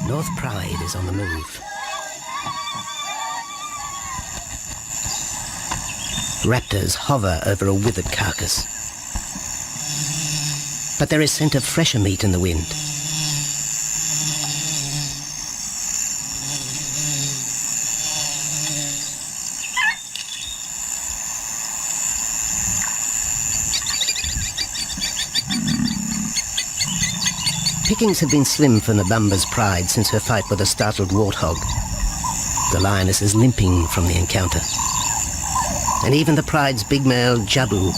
North Pride is on the move. Raptors hover over a withered carcass. But there is scent of fresher meat in the wind. Pickings have been slim for Nabamba's Pride since her fight with a startled warthog. The lioness is limping from the encounter. And even the Pride's big male, Jabu,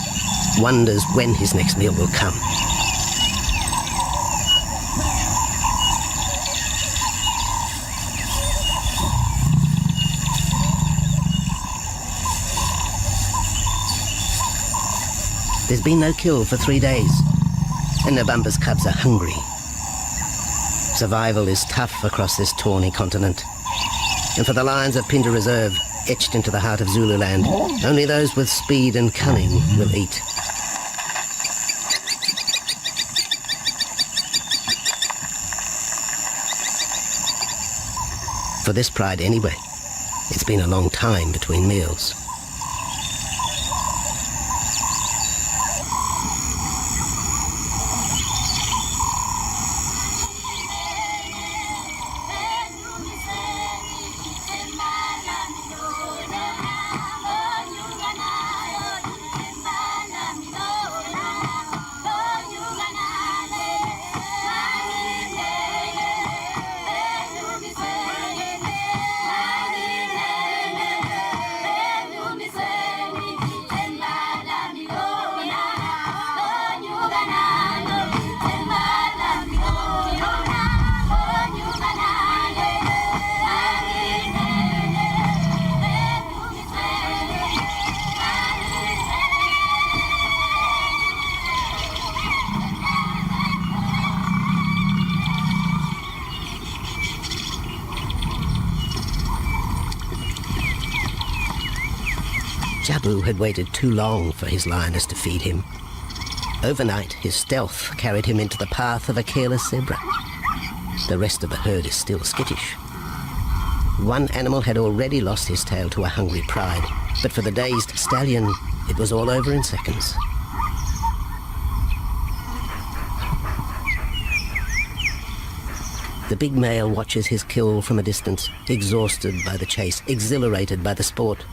wonders when his next meal will come. There's been no kill for 3 days, and Nabamba's cubs are hungry. Survival is tough across this tawny continent. And for the lions of Pinda Reserve, etched into the heart of Zululand, only those with speed and cunning will eat. For this pride anyway, it's been a long time between meals. Jabu had waited too long for his lioness to feed him. Overnight, his stealth carried him into the path of a careless zebra. The rest of the herd is still skittish. One animal had already lost his tail to a hungry pride, but for the dazed stallion, it was all over in seconds. The big male watches his kill from a distance, exhausted by the chase, exhilarated by the sport.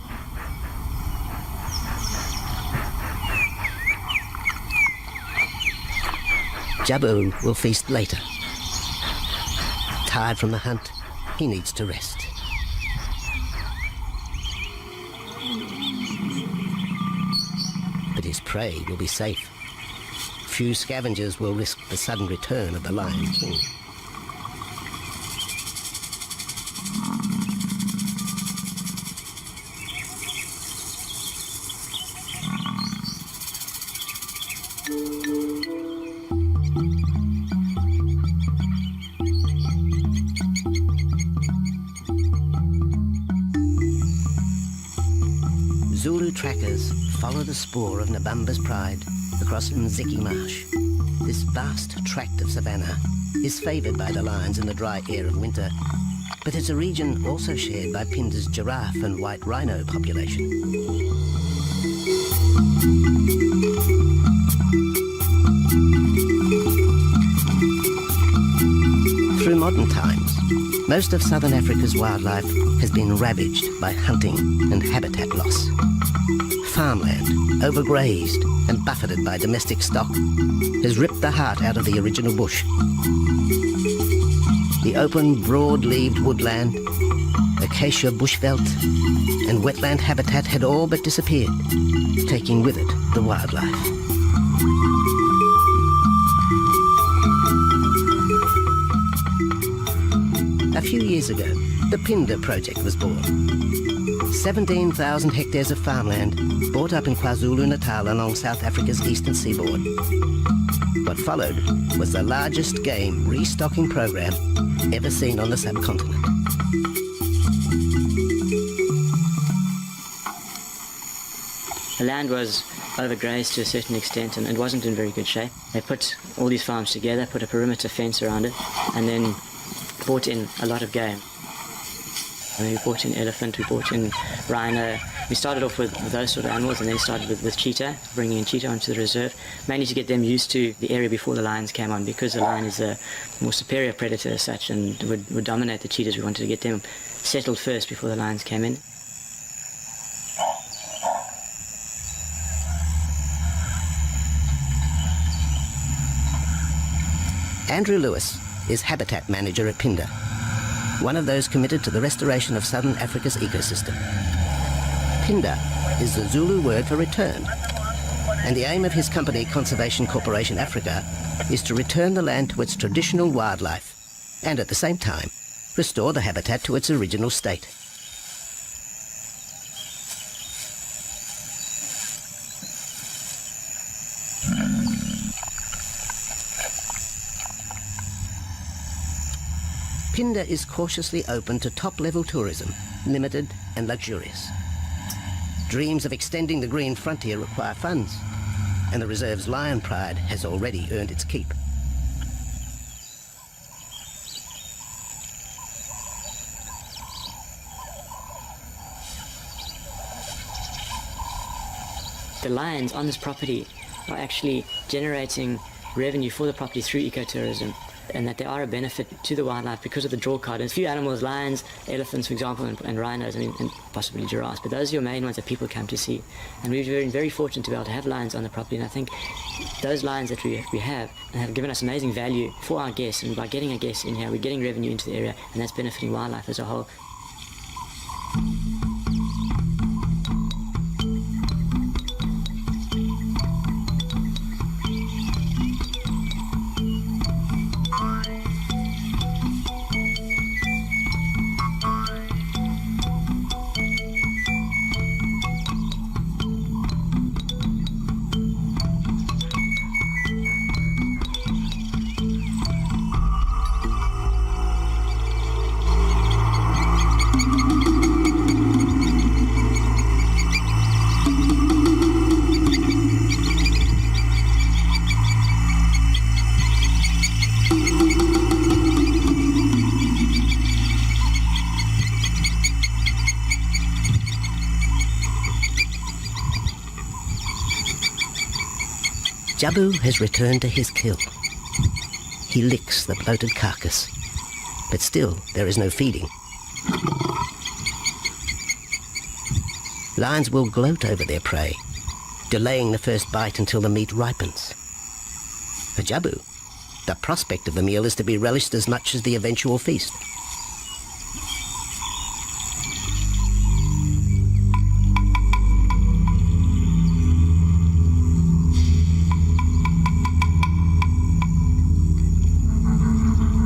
Jabu will feast later. Tired from the hunt, he needs to rest. But his prey will be safe. Few scavengers will risk the sudden return of the Lion King. Zulu trackers follow the spoor of Nabamba's Pride across Nziki Marsh. This vast tract of savanna is favoured by the lions in the dry air of winter, but it's a region also shared by Pinda's giraffe and white rhino population. Through modern times, most of southern Africa's wildlife has been ravaged by hunting and habitat loss. Farmland, overgrazed and buffeted by domestic stock, has ripped the heart out of the original bush. The open, broad-leaved woodland, acacia bushveld, and wetland habitat had all but disappeared, taking with it the wildlife. A few years ago, the Pinda Project was born. 17,000 hectares of farmland bought up in KwaZulu-Natal along South Africa's eastern seaboard. What followed was the largest game restocking program ever seen on the subcontinent. The land was overgrazed to a certain extent and it wasn't in very good shape. They put all these farms together, put a perimeter fence around it, and then brought in a lot of game. I mean, we brought in elephant, we brought in rhino. We started off with those sort of animals and then started with cheetah, bringing in cheetah onto the reserve, mainly to get them used to the area before the lions came on, because the lion is a more superior predator as such and would dominate the cheetahs. We wanted to get them settled first before the lions came in. Andrew Lewis is habitat manager at Phinda, one of those committed to the restoration of southern Africa's ecosystem. Phinda is the Zulu word for return, and the aim of his company, Conservation Corporation Africa, is to return the land to its traditional wildlife and at the same time restore the habitat to its original state. Phinda is cautiously open to top-level tourism, limited and luxurious. Dreams of extending the green frontier require funds, and the reserve's lion pride has already earned its keep. The lions on this property are actually generating revenue for the property through ecotourism, and that they are a benefit to the wildlife because of the draw card. And a few animals, lions, elephants, for example, and rhinos, I mean, and possibly giraffes, but those are your main ones that people come to see. And we've been very fortunate to be able to have lions on the property, and I think those lions that we have given us amazing value for our guests, and by getting our guests in here, we're getting revenue into the area, and that's benefiting wildlife as a whole. Jabu has returned to his kill. He licks the bloated carcass, but still there is no feeding. Lions will gloat over their prey, delaying the first bite until the meat ripens. For Jabu, the prospect of the meal is to be relished as much as the eventual feast.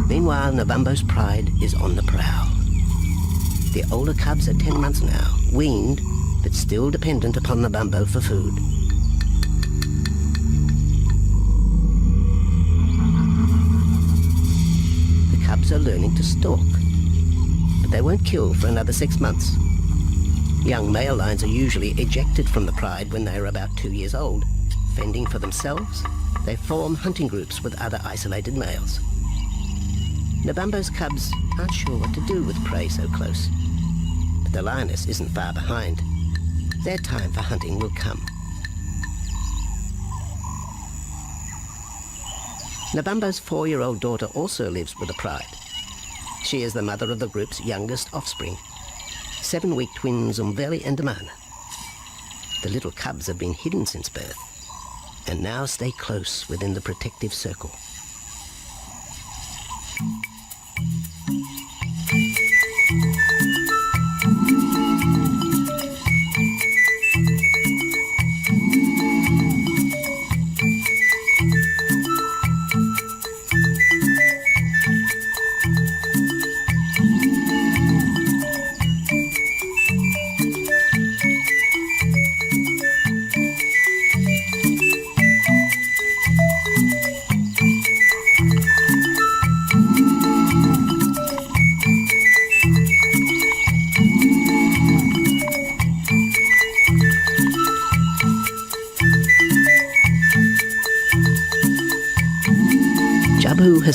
Meanwhile, Nabambo's pride is on the prowl. The older cubs are 10 months now, weaned, but still dependent upon Nabambo for food. The cubs are learning to stalk, but they won't kill for another 6 months. Young male lions are usually ejected from the pride when they are about 2 years old. Fending for themselves, they form hunting groups with other isolated males. Nabambo's cubs aren't sure what to do with prey so close, but the lioness isn't far behind. Their time for hunting will come. Nabambo's 4-year-old daughter also lives with the pride. She is the mother of the group's youngest offspring, 7-week twins Umveli and Damana. The little cubs have been hidden since birth, and now stay close within the protective circle.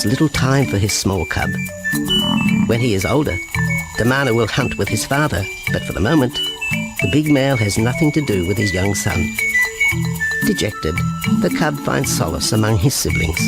little time for his small cub. When he is older, Damana will hunt with his father, but for the moment, the big male has nothing to do with his young son. Dejected, the cub finds solace among his siblings.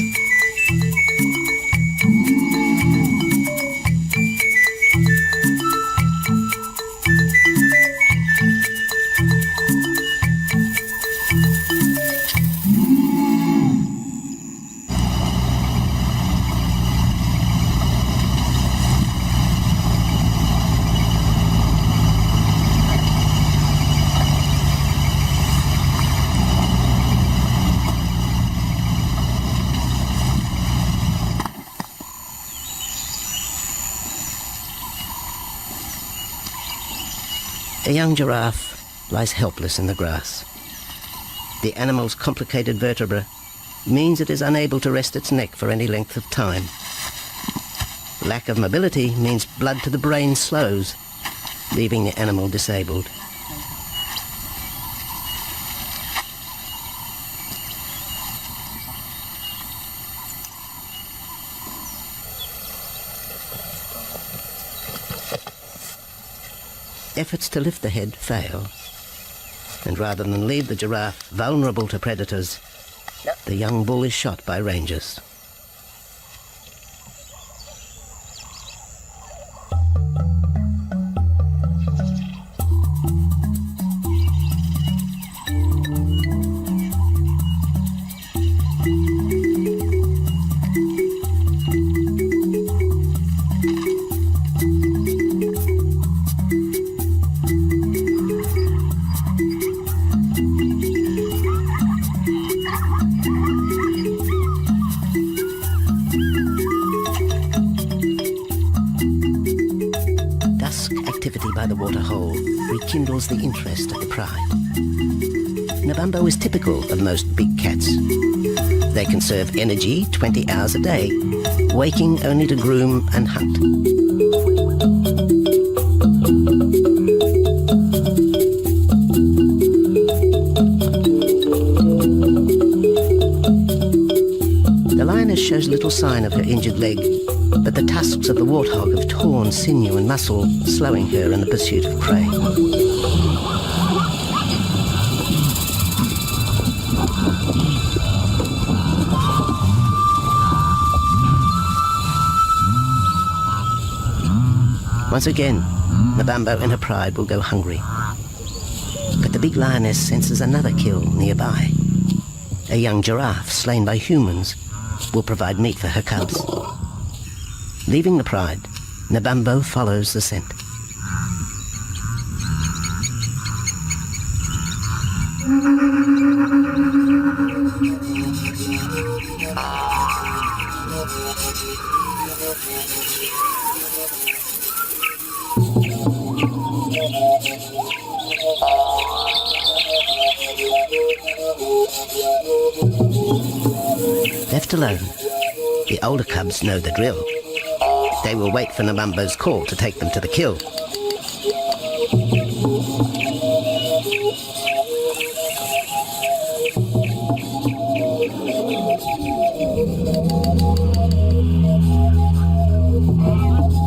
A young giraffe lies helpless in the grass. The animal's complicated vertebra means it is unable to rest its neck for any length of time. Lack of mobility means blood to the brain slows, leaving the animal disabled. Efforts to lift the head fail, and rather than leave the giraffe vulnerable to predators, the young bull is shot by rangers. Activity by the waterhole rekindles the interest of the pride. Nabambo is typical of most big cats. They conserve energy 20 hours a day, waking only to groom and hunt. The lioness shows little sign of her injured leg, but the tusks of the warthog have torn sinew and muscle, slowing her in the pursuit of prey. Once again, Nabambo in her pride will go hungry. But the big lioness senses another kill nearby. A young giraffe slain by humans will provide meat for her cubs. Leaving the pride, Nabambo follows the scent. Left alone, the older cubs know the drill. They will wait for Nabambo's call to take them to the kill.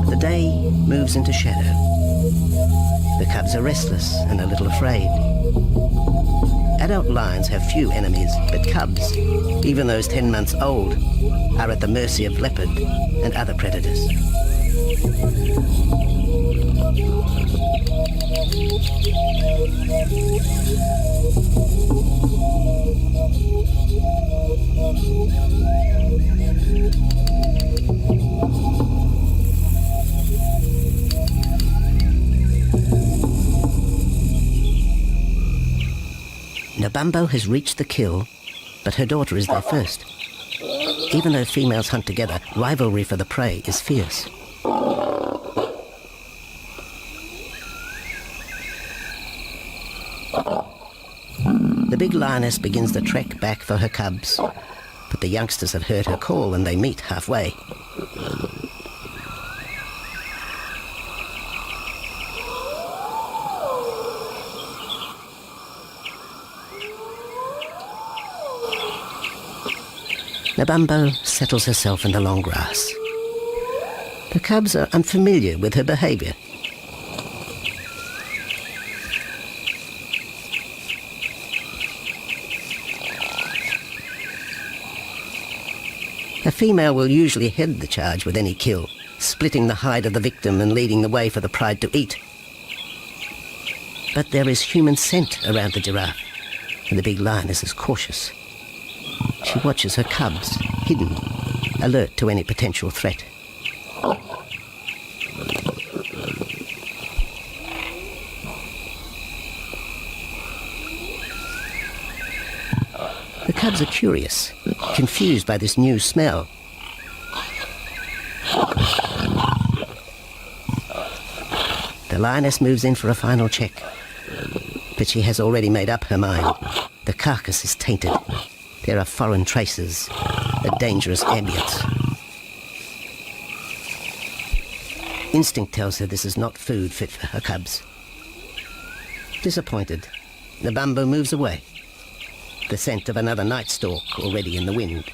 The day moves into shadow. The cubs are restless and a little afraid. Adult lions have few enemies, but cubs, even those 10 months old, are at the mercy of leopard and other predators. Nabambo has reached the kill, but her daughter is there first. Even though females hunt together, rivalry for the prey is fierce. The big lioness begins the trek back for her cubs, but the youngsters have heard her call and they meet halfway. Nabambo settles herself in the long grass. The cubs are unfamiliar with her behaviour. A female will usually head the charge with any kill, splitting the hide of the victim and leading the way for the pride to eat. But there is human scent around the giraffe, and the big lioness is cautious. She watches her cubs, hidden, alert to any potential threat. The cubs are curious, confused by this new smell. The lioness moves in for a final check, but she has already made up her mind. The carcass is tainted. There are foreign traces, a dangerous ambience. Instinct tells her this is not food fit for her cubs. Disappointed, Nabambo moves away, the scent of another night stalk already in the wind.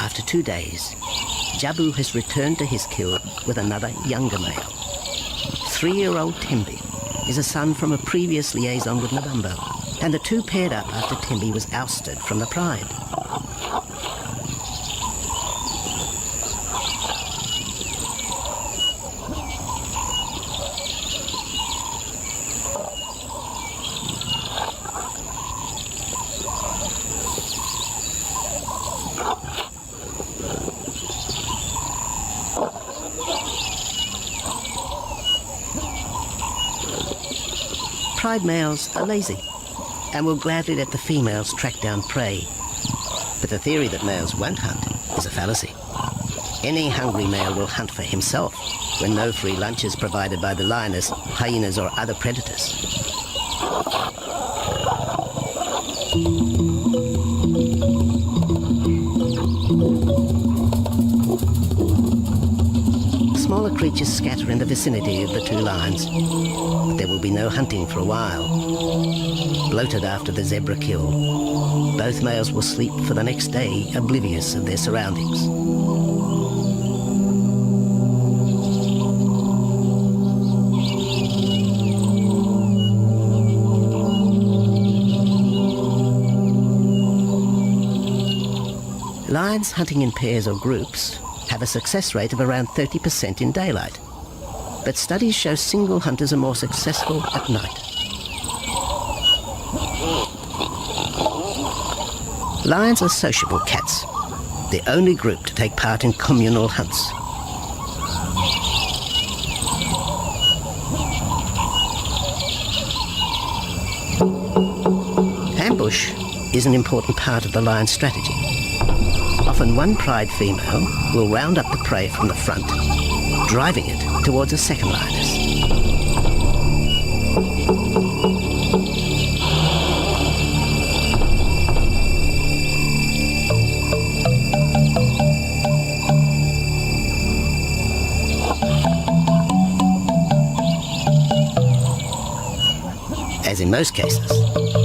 After 2 days, Jabu has returned to his kill with another younger male. 3-year-old Tembi is a son from a previous liaison with Nabambo, and the two paired up after Tembi was ousted from the pride. Pride males are lazy and will gladly let the females track down prey. But the theory that males won't hunt is a fallacy. Any hungry male will hunt for himself when no free lunch is provided by the lioness, hyenas or other predators. Smaller creatures scatter in the vicinity of the two lions. There will be no hunting for a while. Bloated after the zebra kill, both males will sleep for the next day, oblivious of their surroundings. Lions hunting in pairs or groups have a success rate of around 30% in daylight, but studies show single hunters are more successful at night. Lions are sociable cats, the only group to take part in communal hunts. Ambush is an important part of the lion's strategy. Often one pride female will round up the prey from the front, driving it towards a second lioness. As in most cases,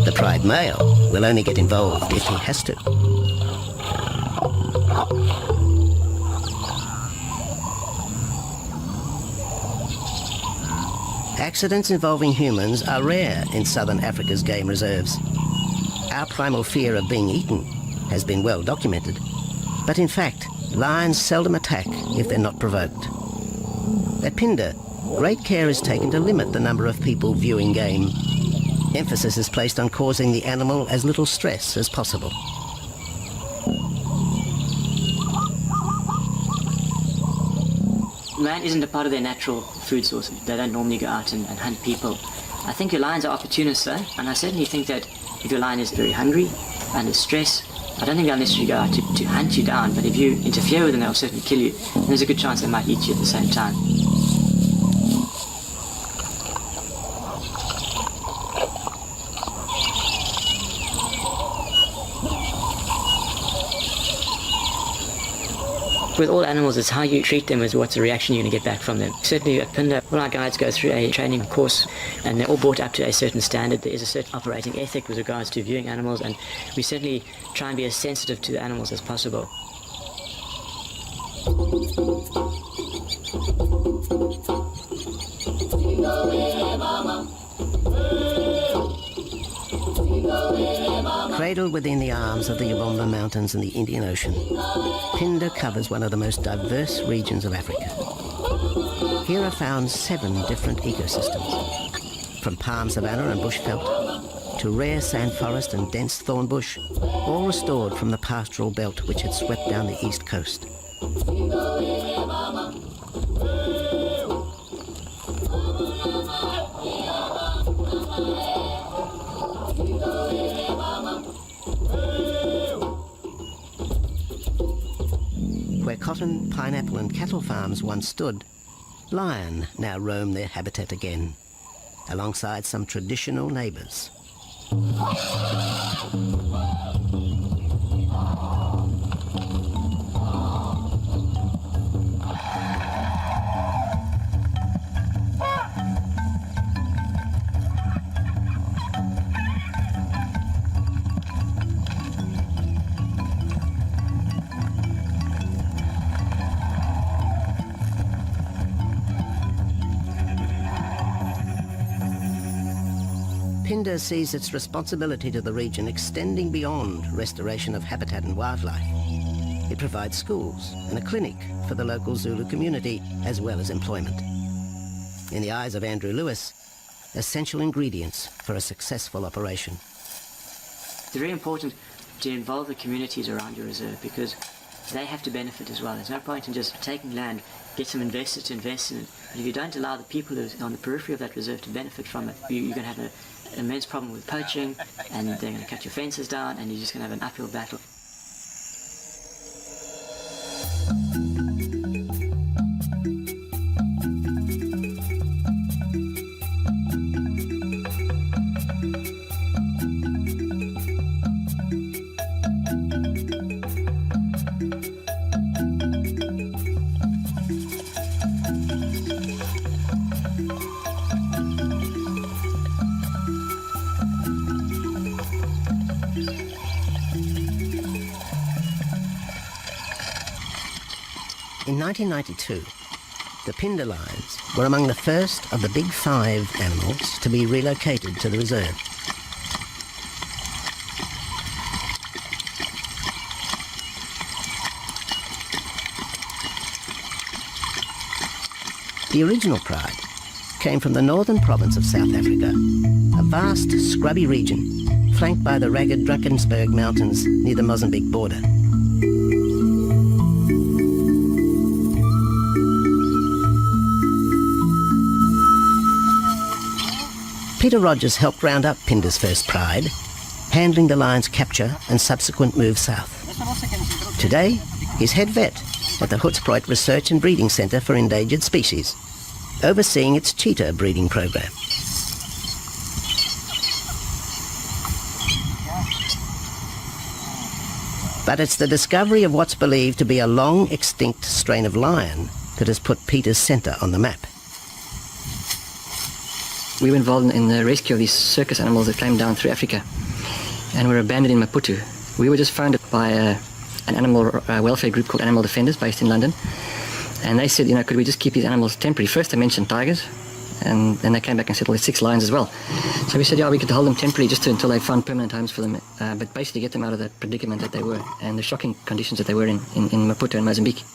the pride male will only get involved if he has to. Accidents involving humans are rare in southern Africa's game reserves. Our primal fear of being eaten has been well documented, but in fact, lions seldom attack if they're not provoked. At Phinda, great care is taken to limit the number of people viewing game. Emphasis is placed on causing the animal as little stress as possible. Man isn't a part of their natural food source. They don't normally go out and hunt people. I think your lions are opportunists though, and I certainly think that if your lion is very hungry, under stress, I don't think they'll necessarily go out to hunt you down, but if you interfere with them, they'll certainly kill you. And there's a good chance they might eat you at the same time. With all animals, it's how you treat them is what's the reaction you're going to get back from them. Certainly at Phinda, all our guides go through a training course and they're all brought up to a certain standard. There is a certain operating ethic with regards to viewing animals, and we certainly try and be as sensitive to the animals as possible. Cradled within the arms of the Ubomba Mountains and the Indian Ocean, Phinda covers one of the most diverse regions of Africa. Here are found 7 different ecosystems, from palm savanna and bushveld to rare sand forest and dense thorn bush, all restored from the pastoral belt which had swept down the east coast. Where cotton, pineapple and cattle farms once stood, lion now roam their habitat again, alongside some traditional neighbours. Phinda sees its responsibility to the region extending beyond restoration of habitat and wildlife. It provides schools and a clinic for the local Zulu community, as well as employment. In the eyes of Andrew Lewis, essential ingredients for a successful operation. It's very important to involve the communities around your reserve because they have to benefit as well. There's no point in just taking land, get some investors to invest in it. But if you don't allow the people who are on the periphery of that reserve to benefit from it, you're going to have an immense problem with poaching, and they're going to cut your fences down, and you're just going to have an uphill battle. In 1992, the Phinda lions were among the first of the big 5 animals to be relocated to the reserve. The original pride came from the northern province of South Africa, a vast scrubby region flanked by the ragged Drakensberg Mountains near the Mozambique border. Peter Rogers helped round up Phinda's first pride, handling the lion's capture and subsequent move south. Today, he's head vet at the Hoedspruit Research and Breeding Centre for Endangered Species, overseeing its cheetah breeding program. But it's the discovery of what's believed to be a long-extinct strain of lion that has put Peter's centre on the map. We were involved in the rescue of these circus animals that came down through Africa and were abandoned in Maputo. We were just founded by an animal welfare group called Animal Defenders based in London. And they said, could we just keep these animals temporary? First they mentioned tigers, and then they came back and said, well, there's 6 lions as well. So we said, yeah, we could hold them temporarily just until they found permanent homes for them, but basically get them out of that predicament that they were and the shocking conditions that they were in Maputo and Mozambique.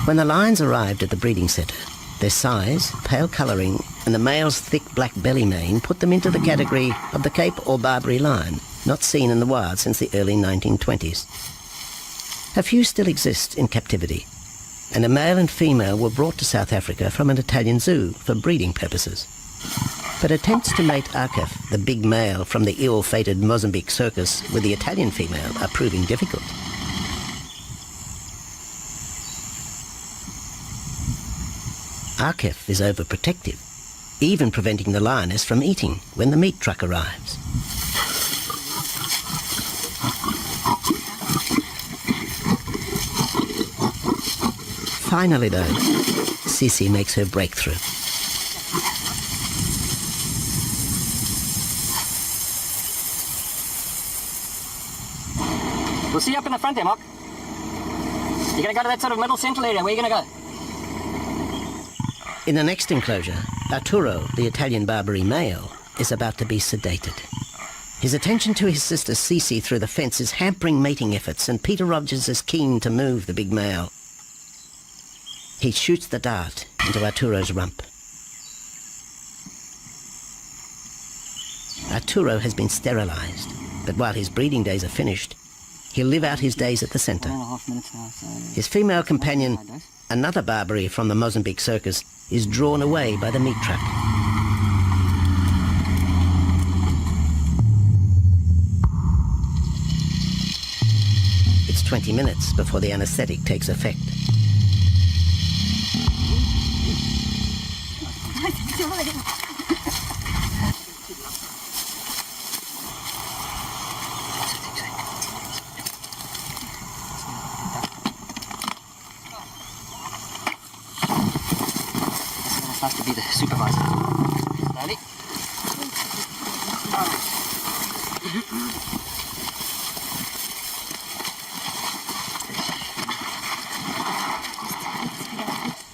When the lions arrived at the breeding centre, their size, pale colouring and the male's thick black belly mane put them into the category of the Cape or Barbary lion, not seen in the wild since the early 1920s. A few still exist in captivity, and a male and female were brought to South Africa from an Italian zoo for breeding purposes. But attempts to mate Akef, the big male from the ill-fated Mozambique circus, with the Italian female are proving difficult. Akef is overprotective, even preventing the lioness from eating when the meat truck arrives. Finally, though, Sisi makes her breakthrough. We'll see you up in the front there, Mark. You're going to go to that sort of middle central area. Where are you going to go? In the next enclosure, Arturo, the Italian Barbary male, is about to be sedated. His attention to his sister Sisi through the fence is hampering mating efforts, and Peter Rogers is keen to move the big male. He shoots the dart into Arturo's rump. Arturo has been sterilized, but while his breeding days are finished, he'll live out his days at the center. 1.5 minutes now, so... His female companion, another Barbary from the Mozambique circus, is drawn away by the meat truck. It's 20 minutes before the anesthetic takes effect. It's nice to be the supervisor. Slowly.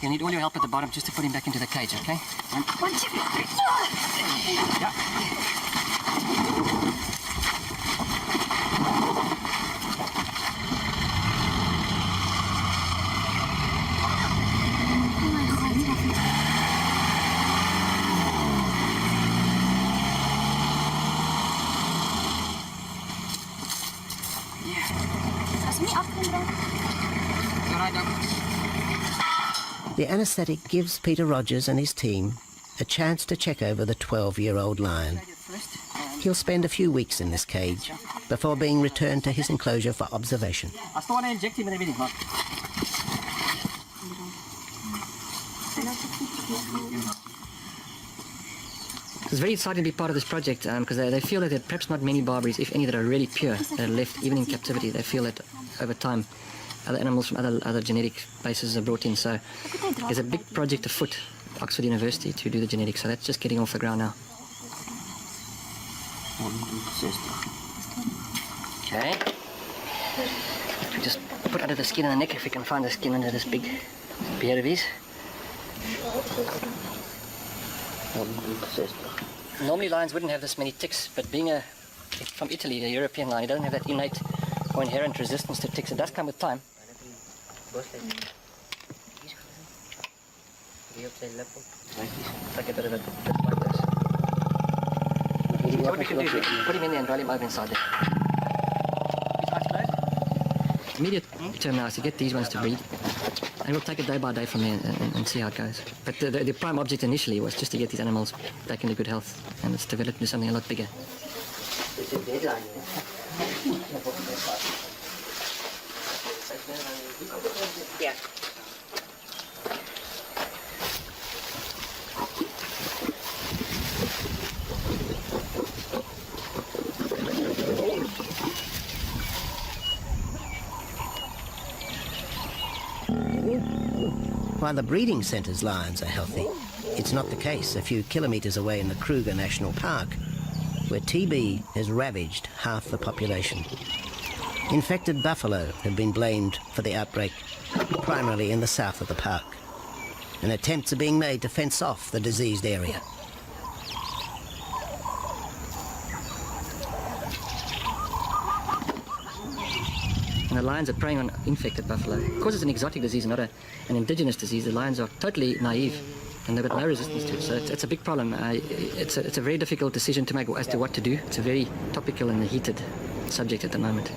You need all your help at the bottom just to put him back into the cage, okay? One, two, three. Yeah. Als niet afkomt, The anesthetic gives Peter Rogers and his team a chance to check over the 12-year-old lion. He'll spend a few weeks in this cage before being returned to his enclosure for observation. I still want to inject him and everything, Mark. It's very exciting to be part of this project because they feel that there are perhaps not many Barbaries, if any, that are really pure, that are left even in captivity. They feel that over time other animals from other genetic bases are brought in. So there's a big project afoot at Oxford University to do the genetics. So that's just getting off the ground now. Okay. We just put under the skin on the neck if we can find the skin under this big beard of his. Normally lions wouldn't have this many ticks, but being from Italy, the European lion, he doesn't have that innate or inherent resistance to ticks. It does come with time. Like a bit of a bit like this. So what we can do is we can put him in there and roll him over inside there. Immediate term now is to get these ones to breed. And we'll take it day by day from there and see how it goes. But the prime object initially was just to get these animals back into good health, and it's developed into something a lot bigger. Yeah. While the breeding centre's lions are healthy, it's not the case a few kilometres away in the Kruger National Park, where TB has ravaged half the population. Infected buffalo have been blamed for the outbreak, primarily in the south of the park, and attempts are being made to fence off the diseased area. And the lions are preying on infected buffalo. Of course, it's an exotic disease, not an indigenous disease. The lions are totally naive and they've got no resistance to it. So it's a big problem. It's a very difficult decision to make as to what to do. It's a very topical and heated subject at the moment.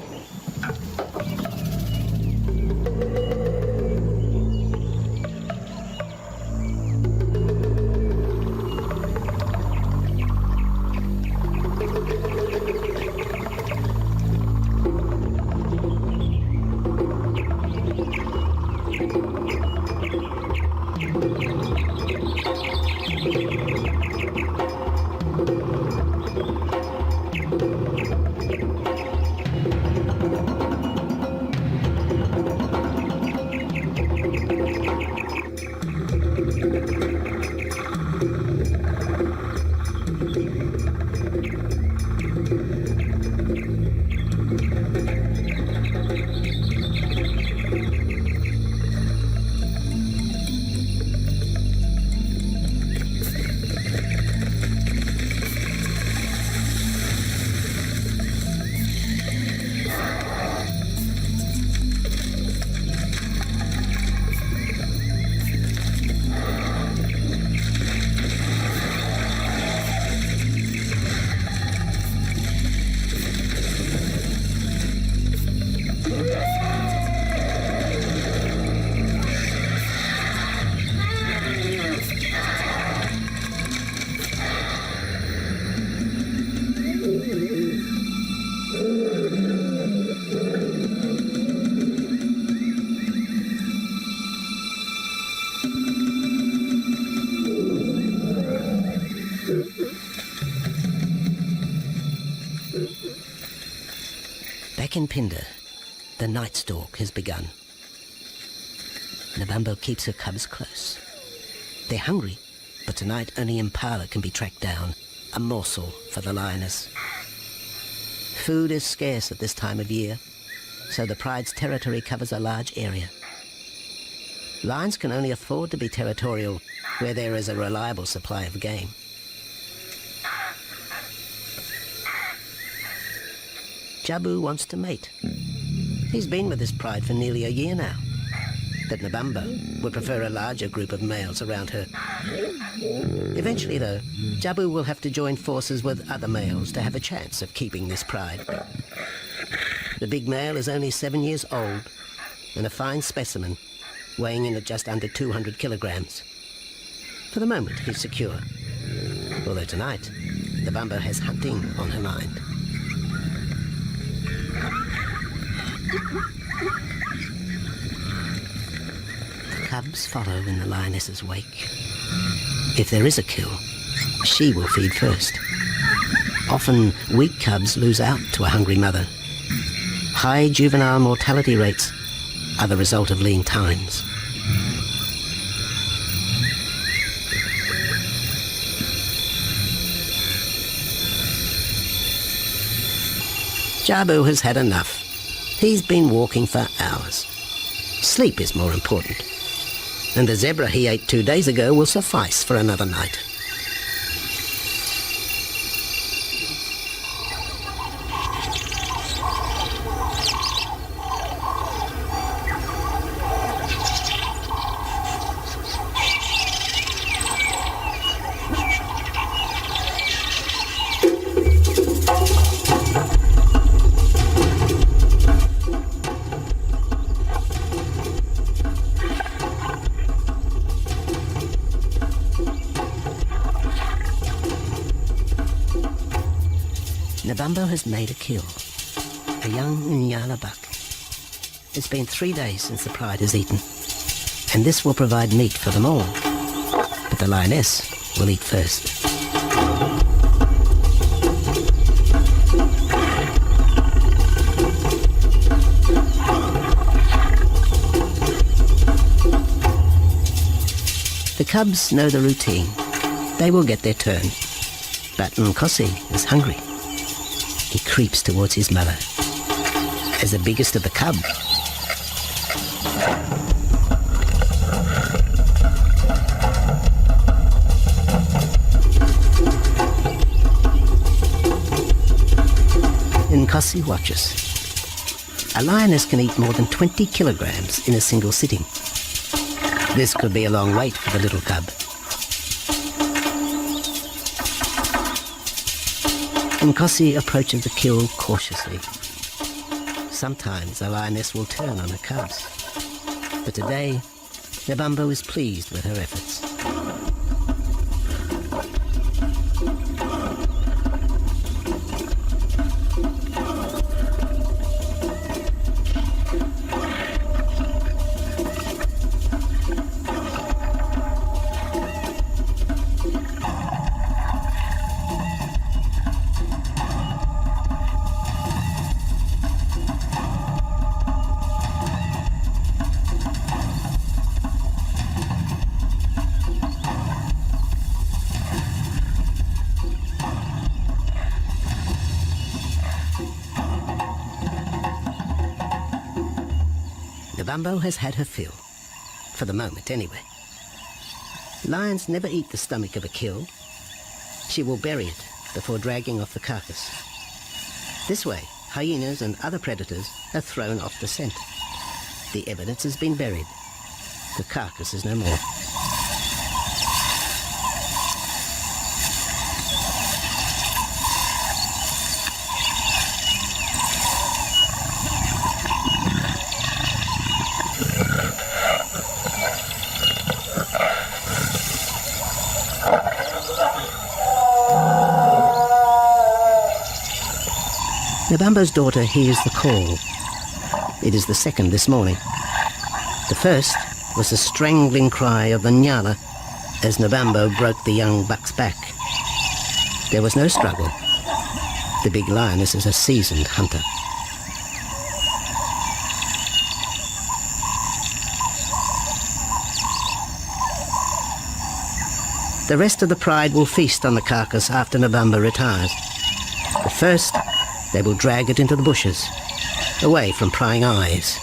Back in Phinda, the night stalk has begun. Nabambo keeps her cubs close. They're hungry, but tonight only Impala can be tracked down, a morsel for the lioness. Food is scarce at this time of year, so the pride's territory covers a large area. Lions can only afford to be territorial where there is a reliable supply of game. Jabu wants to mate. He's been with his pride for nearly a year now. But Nabambo would prefer a larger group of males around her. Eventually, though, Jabu will have to join forces with other males to have a chance of keeping this pride. The big male is only 7 years old and a fine specimen, weighing in at just under 200 kilograms. For the moment, he's secure. Although tonight, Nabambo has hunting on her mind. The cubs follow in the lioness's wake. If there is a kill, she will feed first. Often, weak cubs lose out to a hungry mother. High juvenile mortality rates are the result of lean times. Jabu has had enough. He's been walking for hours. Sleep is more important. And the zebra he ate 2 days ago will suffice for another night. Nabambo has made a kill, a young Nyala buck. It's been 3 days since the pride has eaten, and this will provide meat for them all. But the lioness will eat first. The cubs know the routine. They will get their turn. But Nkosi is hungry. He creeps towards his mother. As the biggest of the cub, Nkosi watches. A lioness can eat more than 20 kilograms in a single sitting. This could be a long wait for the little cub. Nkosi approaches the kill cautiously. Sometimes a lioness will turn on her cubs, but today Nebambo is pleased with her efforts. Nebambo has had her fill, for the moment anyway. Lions never eat the stomach of a kill. She will bury it before dragging off the carcass. This way, hyenas and other predators are thrown off the scent. The evidence has been buried. The carcass is no more. Nebambo's daughter hears the call. It is the second this morning. The first was the strangling cry of the Nyala as Nebambo broke the young buck's back. There was no struggle. The big lioness is a seasoned hunter. The rest of the pride will feast on the carcass after Nebambo retires. But first, they will drag it into the bushes, away from prying eyes,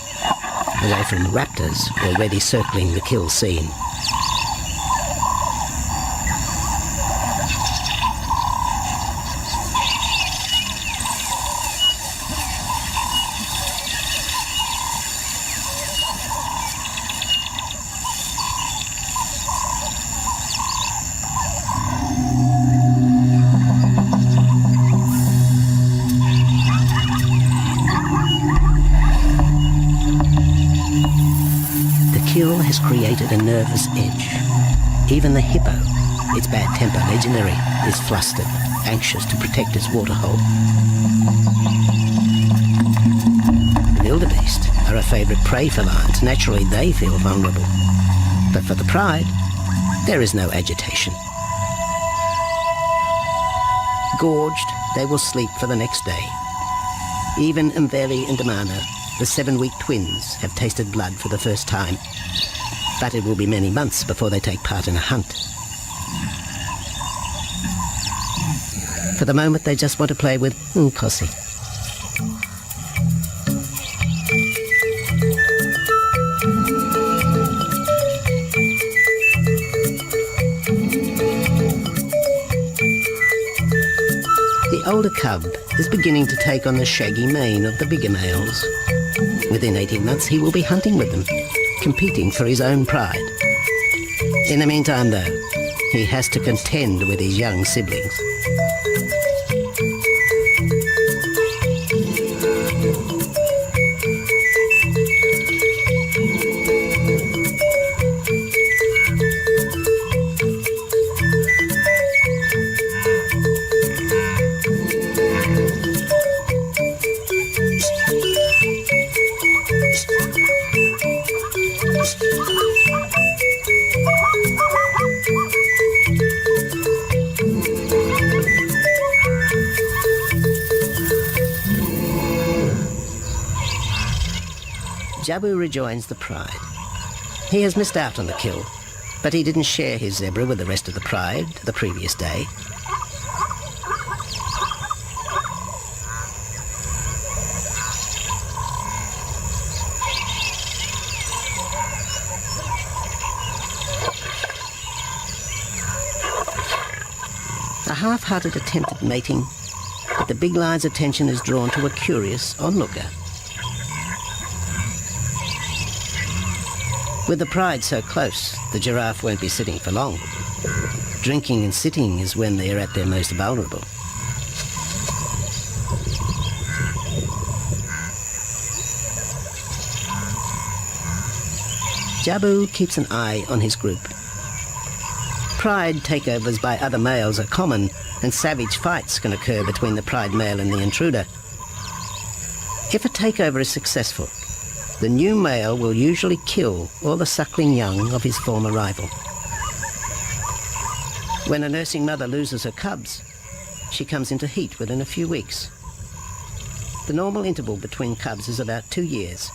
away from raptors already circling the kill scene. Has created a nervous edge. Even the hippo, its bad temper legendary, is flustered, anxious to protect its waterhole. The wildebeest are a favourite prey for lions. Naturally, they feel vulnerable. But for the pride, there is no agitation. Gorged, they will sleep for the next day. Even Mveli and Damana, the 7-week twins, have tasted blood for the first time. But it will be many months before they take part in a hunt. For the moment, they just want to play with Nkosi. The older cub is beginning to take on the shaggy mane of the bigger males. Within 18 months, he will be hunting with them, competing for his own pride. In the meantime, though, he has to contend with his young siblings. Jabu rejoins the pride. He has missed out on the kill, but he didn't share his zebra with the rest of the pride the previous day. A half-hearted attempt at mating, but the big lion's attention is drawn to a curious onlooker. With the pride so close, the giraffe won't be sitting for long. Drinking and sitting is when they are at their most vulnerable. Jabu keeps an eye on his group. Pride takeovers by other males are common, and savage fights can occur between the pride male and the intruder. If a takeover is successful, the new male will usually kill all the suckling young of his former rival. When a nursing mother loses her cubs, she comes into heat within a few weeks. The normal interval between cubs is about 2 years,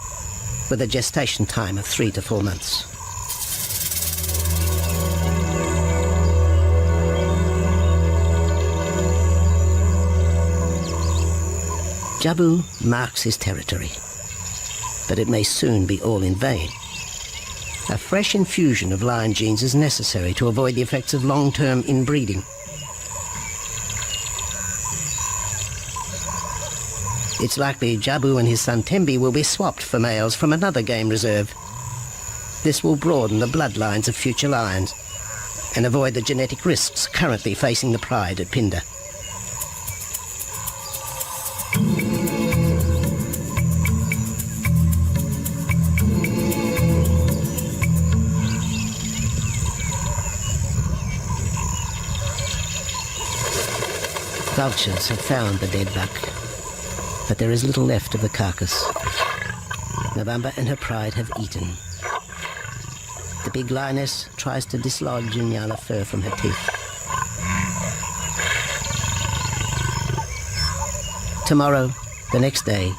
with a gestation time of 3 to 4 months. Jabu marks his territory, but it may soon be all in vain. A fresh infusion of lion genes is necessary to avoid the effects of long-term inbreeding. It's likely Jabu and his son Tembi will be swapped for males from another game reserve. This will broaden the bloodlines of future lions and avoid the genetic risks currently facing the pride at Phinda. Vultures have found the dead buck, but there is little left of the carcass. Nabamba and her pride have eaten. The big lioness tries to dislodge Nyala fur from her teeth. Tomorrow, the next day,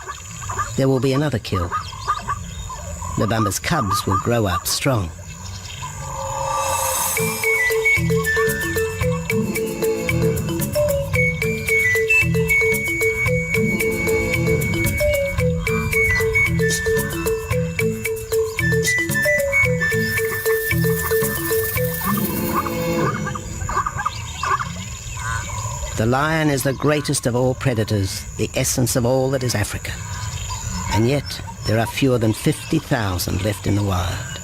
there will be another kill. Nabamba's cubs will grow up strong. The lion is the greatest of all predators, the essence of all that is Africa. And yet, there are fewer than 50,000 left in the wild.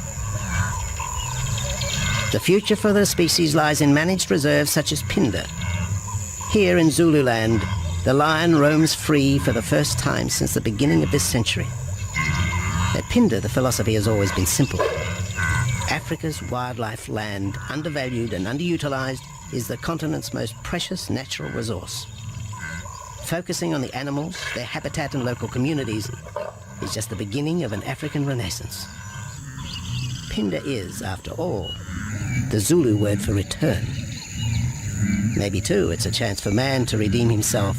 The future for the species lies in managed reserves such as Phinda. Here in Zululand, the lion roams free for the first time since the beginning of this century. At Phinda, the philosophy has always been simple. Africa's wildlife land, undervalued and underutilized, is the continent's most precious natural resource. Focusing on the animals, their habitat and local communities is just the beginning of an African renaissance. Phinda is, after all, the Zulu word for return. Maybe, too, it's a chance for man to redeem himself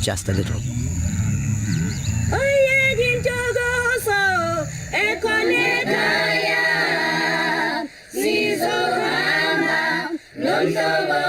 just a little. Hallelujah.